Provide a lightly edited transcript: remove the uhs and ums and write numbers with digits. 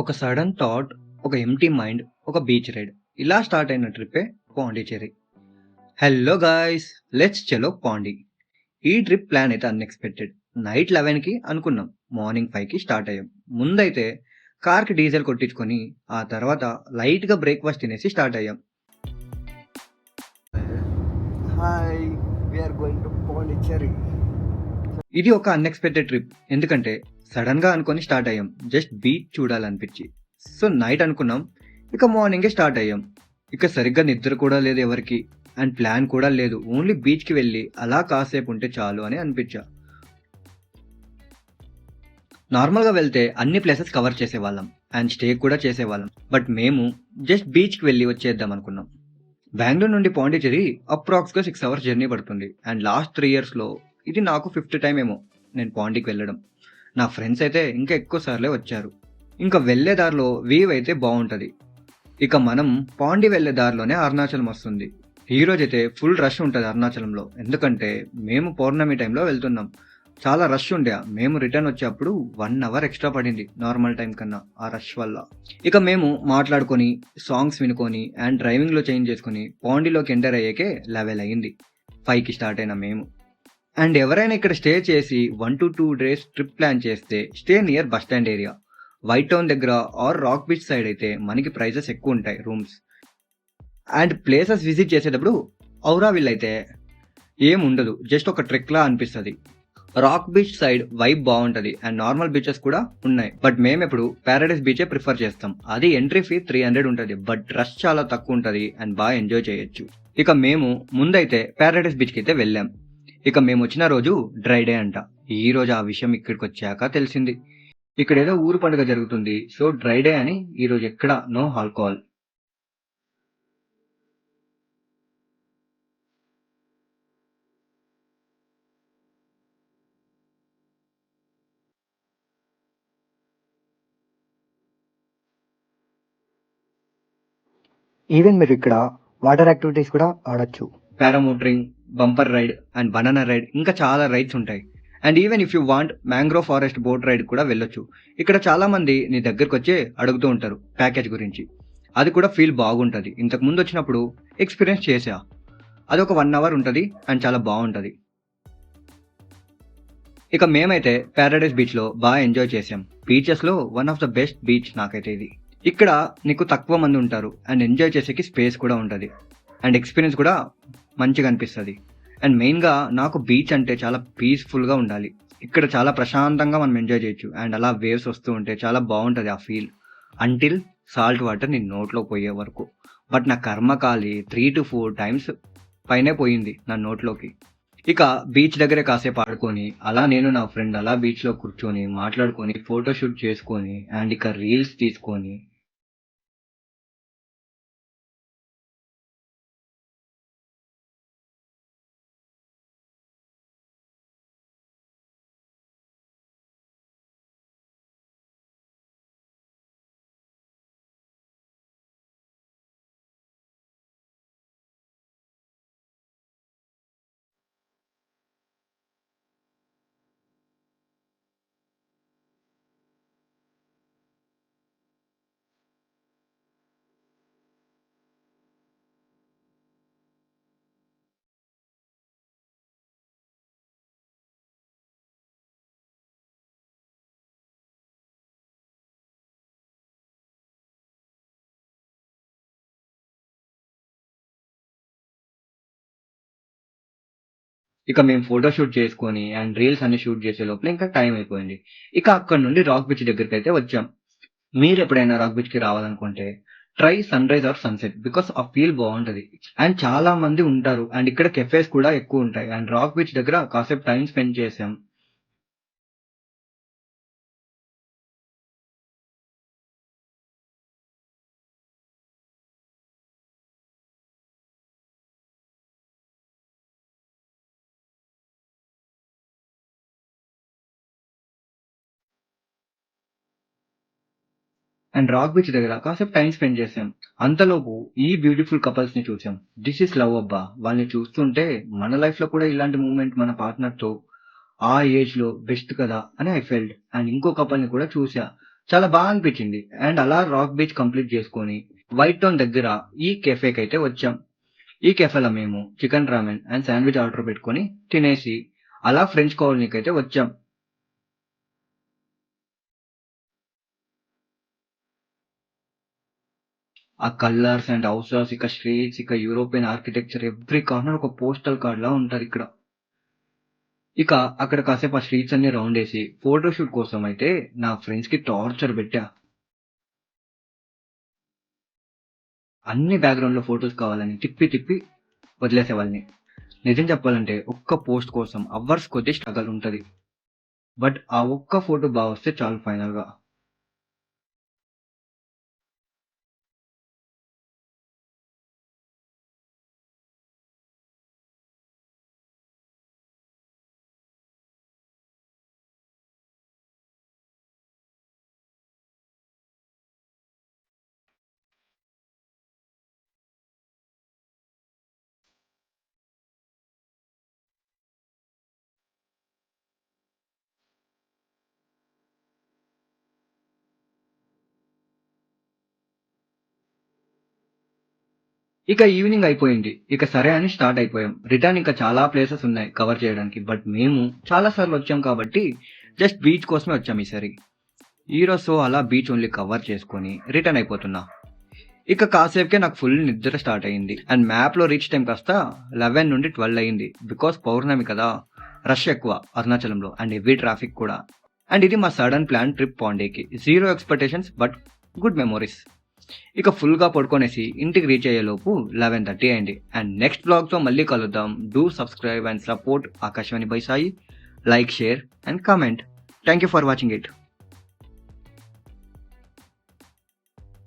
ఒక sudden thought, ఒక empty mind, ఒక బీచ్ రైడ్. ఇలా స్టార్ట్ అయిన ట్రిప్పే పాండిచ్చేరి. Hello guys! లెట్స్ చలో పాండి. ఈ ట్రిప్ ప్లాన్ అయితే అన్‌ఎక్స్‌పెక్టెడ్. నైట్ 11కి అనుకున్నాం. మార్నింగ్ 5కి స్టార్ట్ అయ్యాం. ముందైతే కార్‌కి డీజిల్ కొట్టించుకొని, ఆ తర్వాత లైట్‌గా బ్రేక్‌ఫాస్ట్ తినేసి స్టార్ట్ అయ్యాం. Hi, we are going to Pondicherry. ఇది ఒక అన్‌ఎక్స్‌పెక్టెడ్ ట్రిప్. ఎందుకంటే సడన్‌గా అనుకోని స్టార్ట్ అయ్యాం. జస్ట్ బీచ్ చూడాలనిపించి. సో నైట్ అనుకున్నాం. ఇక మార్నింగే స్టార్ట్ అయ్యాం. ఇక సరిగ్గా నిద్ర కూడా లేదు ఎవరికీ. అండ్ ప్లాన్ కూడా లేదు. ఓన్లీ బీచ్‌కి వెళ్ళి అలా కాసేపు ఉంటే చాలు అని అనిపించా. నార్మల్‌గా వెళ్తే అన్ని ప్లేసెస్ కవర్ చేసేవాళ్ళం. అండ్ స్టే కూడా చేసేవాళ్ళం. బట్ మేము జస్ట్ బీచ్‌కి వెళ్ళి వచ్చేద్దాం అనుకున్నాం. బెంగుళూరు నుండి పాండిచ్చేరి అప్రాక్స్‌గా 6 అవర్స్ జర్నీ పడుతుంది. అండ్ లాస్ట్ 3 ఇయర్స్‌లో ఇది నాకు 5థ్ టైమ్ ఏమో నేను పాండీకి వెళ్ళడం. నా ఫ్రెండ్స్ అయితే ఇంకా ఎక్కువ సార్లే వచ్చారు. ఇంకా వెళ్ళే దారిలో వ్యూ అయితే బావుంటది. ఇక మనం పాండి వెళ్ళే దారిలోనే అరుణాచలం వస్తుంది. ఈ రోజైతే ఫుల్ రష్ ఉంటది అరుణాచలంలో. ఎందుకంటే మేము పౌర్ణమి టైంలో వెళ్తున్నాం. చాలా రష్ ఉండే. మేము రిటర్న్ వచ్చేప్పుడు 1 అవర్ ఎక్స్ట్రా పడింది నార్మల్ టైం కన్నా ఆ రష్ వల్ల. ఇక మేము మాట్లాడుకొని, సాంగ్స్ వినుకొని అండ్ డ్రైవింగ్‌లో చేంజ్ చేసుకొని పాండిలోకి ఎంటర్ అయ్యాకే 11 అయింది. 5కి స్టార్ట్ అయిన మేము. అండ్ ఎవరైనా ఇక్కడ స్టే చేసి 1-2 డేస్ ట్రిప్ ప్లాన్ చేస్తే stay near bus stand area. White town దగ్గర ఆర్ రాక్ బీచ్ సైడ్ అయితే మనకి ప్రైజెస్ ఎక్కువ ఉంటాయి రూమ్స్. అండ్ ప్లేసెస్ విజిట్ చేసేటప్పుడు ఔరావిల్ అయితే ఏముండదు. జస్ట్ ఒక ట్రెక్ లా అనిపిస్తది. రాక్ బీచ్ సైడ్ వైబ్ బాగుంటది అండ్ నార్మల్ బీచెస్ కూడా ఉన్నాయి. బట్ మేమెప్పుడు పారడైస్ బీచే ప్రిఫర్ చేస్తాం. అది ఎంట్రీ ఫీ 300 ఉంటది. బట్ రష్ చాలా తక్కువ ఉంటది అండ్ బాగా ఎంజాయ్ చేయొచ్చు. ఇక మేము ముందైతే పారడైస్ బీచ్ కి అయితే వెళ్ళాం. ఇక మేము వచ్చిన రోజు డ్రై డే అంట. ఈ రోజు ఆ విషయం ఇక్కడికి వచ్చాక తెలిసింది. ఇక్కడేదో ఊరు పండుగ జరుగుతుంది. సో డ్రై డే అని ఈ రోజు ఎక్కడ నో ఆల్కహాల్. ఈవెన్ మీరు ఇక్కడ వాటర్ యాక్టివిటీస్ కూడా ఆడొచ్చు. Paramotoring, bumper ride and banana ride ఇంకా చాలా రైడ్స్ ఉంటాయి. And even if you want mangrove forest boat ride కూడా వెళ్ళొచ్చు. ఇక్కడ చాలా మంది నీ దగ్గరకు వచ్చి అడుగుతూ ఉంటారు ప్యాకేజ్ గురించి. అది కూడా ఫీల్ బాగుంటది. ఇంతకు ముందు వచ్చినప్పుడు ఎక్స్పీరియన్స్ చేసా. అది ఒక 1 అవర్ ఉంటది అండ్ చాలా బాగుంటది. ఇక మేమైతే పారడైస్ బీచ్ లో బాగా ఎంజాయ్ చేసాం. బీచెస్ లో one of the best beach నాకైతే ఇది. ఇక్కడ నీకు తక్కువ మంది ఉంటారు అండ్ ఎంజాయ్ చేసేకి స్పేస్ కూడా ఉంటది. అండ్ ఎక్స్పీరియన్స్ కూడా మంచిగా అనిపిస్తది. అండ్ మెయిన్‌గా నాకు బీచ్ అంటే చాలా పీస్‌ఫుల్‌గా ఉండాలి. ఇక్కడ చాలా ప్రశాంతంగా మనం ఎంజాయ్ చేయొచ్చు. అండ్ అలా వేవ్స్ వస్తూ ఉంటే చాలా బావుంటది ఆ ఫీల్. అంటిల్ సాల్ట్ వాటర్ నీ నోట్లోకి పోయే వరకు. బట్ నా కర్మకాలి 3-4 టైమ్స్ పైనే పోయింది నా నోట్లోకి. ఇక బీచ్ దగ్గరే కాసేపు ఆడుకొని, అలా నేను నా ఫ్రెండ్ అలా బీచ్‌లో కూర్చొని, మాట్లాడుకొని, ఫోటో షూట్ చేసుకొని అండ్ ఇక రీల్స్ తీసుకొని ఇక మేము ఫోటో షూట్ చేసుకొని అండ్ రీల్స్ అన్ని షూట్ చేసే లోపల ఇంకా టైం అయిపోయింది. ఇక అక్కడ నుండి రాక్ బీచ్ దగ్గరికి అయితే వచ్చాం. మీరు ఎప్పుడైనా రాక్ బీచ్ కి రావాలనుకుంటే try sunrise or sunset because ఆ ఫీల్ బాగుంటది. అండ్ చాలా మంది ఉంటారు అండ్ ఇక్కడ కెఫేస్ కూడా ఎక్కువ ఉంటాయి. అండ్ రాక్ బీచ్ దగ్గర కాసేపు టైం స్పెండ్ చేసాం. అండ్ రాక్ బీచ్ దగ్గర కాసేపు టైం స్పెండ్ చేసాం. అంతలోపు ఈ బ్యూటిఫుల్ కపుల్స్ ని చూసాం. దిస్ ఇస్ లవ్ అబ్బా. వాళ్ళని చూస్తుంటే మన లైఫ్ లో కూడా ఇలాంటి మూమెంట్ మన పార్ట్నర్ తో ఆ ఏజ్ లో బెస్ట్ కదా అని ఐ ఫెల్ట్. అండ్ ఇంకో కపుల్ ని కూడా చూసా. చాలా బాగా అనిపించింది. అండ్ అలా రాక్ బీచ్ కంప్లీట్ చేసుకొని వైట్ టౌన్ దగ్గర ఈ కెఫేకి అయితే వచ్చాం. ఈ కెఫేలో మేము చికెన్ రామెన్ అండ్ శాండ్విచ్ ఆర్డర్ పెట్టుకొని తినేసి అలా ఫ్రెంచ్ కాలనీకి అయితే వచ్చాం. ఆ కలర్స్ అండ్ హౌసెస్, ఇక స్ట్రీట్స్, ఇక యూరోపియన్ ఆర్కిటెక్చర్ ఎవ్రీ కార్నర్ ఒక పోస్టల్ కార్డ్ లా ఉంటది ఇక్కడ. ఇక అక్కడ కాసేపు ఆ స్ట్రీట్స్ అన్ని రౌండ్ వేసి ఫోటోషూట్ కోసం అయితే నా ఫ్రెండ్స్ కి టార్చర్ పెట్టా. అన్ని బ్యాక్గ్రౌండ్ లో ఫొటోస్ కావాలని తిప్పి తిప్పి వదిలేసే వాళ్ళని. నిజం చెప్పాలంటే ఒక్క పోస్ట్ కోసం అవర్స్ కొద్ది స్ట్రగల్ ఉంటది. బట్ ఆ ఒక్క ఫోటో బాగా వస్తే చాలు ఫైనల్ గా. ఇక ఈవినింగ్ అయిపోయింది. ఇక సరే అని స్టార్ట్ అయిపోయాం. రిటర్న్ ఇంకా చాలా ప్లేసెస్ ఉన్నాయి కవర్ చేయడానికి. బట్ మేము చాలా సార్లు వచ్చాం కాబట్టి జస్ట్ బీచ్ కోసమే వచ్చాం ఈసారి. ఈ రోజు సో అలా బీచ్ ఓన్లీ కవర్ చేసుకొని రిటర్న్ అయిపోతున్నా. ఇక కాసేపుకే నాకు ఫుల్ నిద్ర స్టార్ట్ అయింది. అండ్ మ్యాప్ లో రీచ్ టైం కాస్త 11 నుండి 12 అయింది. బికాస్ పౌర్ణమి కదా, రష్ ఎక్కువ అరుణాచలంలో అండ్ హెవీ ట్రాఫిక్ కూడా. అండ్ ఇది మా సడన్ ప్లాన్ ట్రిప్ పాండేకి. Zero expectations but good memories. ఇక ఫుల్ గా పడుకొనేసి ఇంటికి రీచ్ అయ్యేలోపు 11:30 అయింది. అండ్ నెక్స్ట్ బ్లాగ్ తో మళ్ళీ కలుద్దాం. Do subscribe and support Akashvani by Sai. Like, share and comment. Thank you for watching it.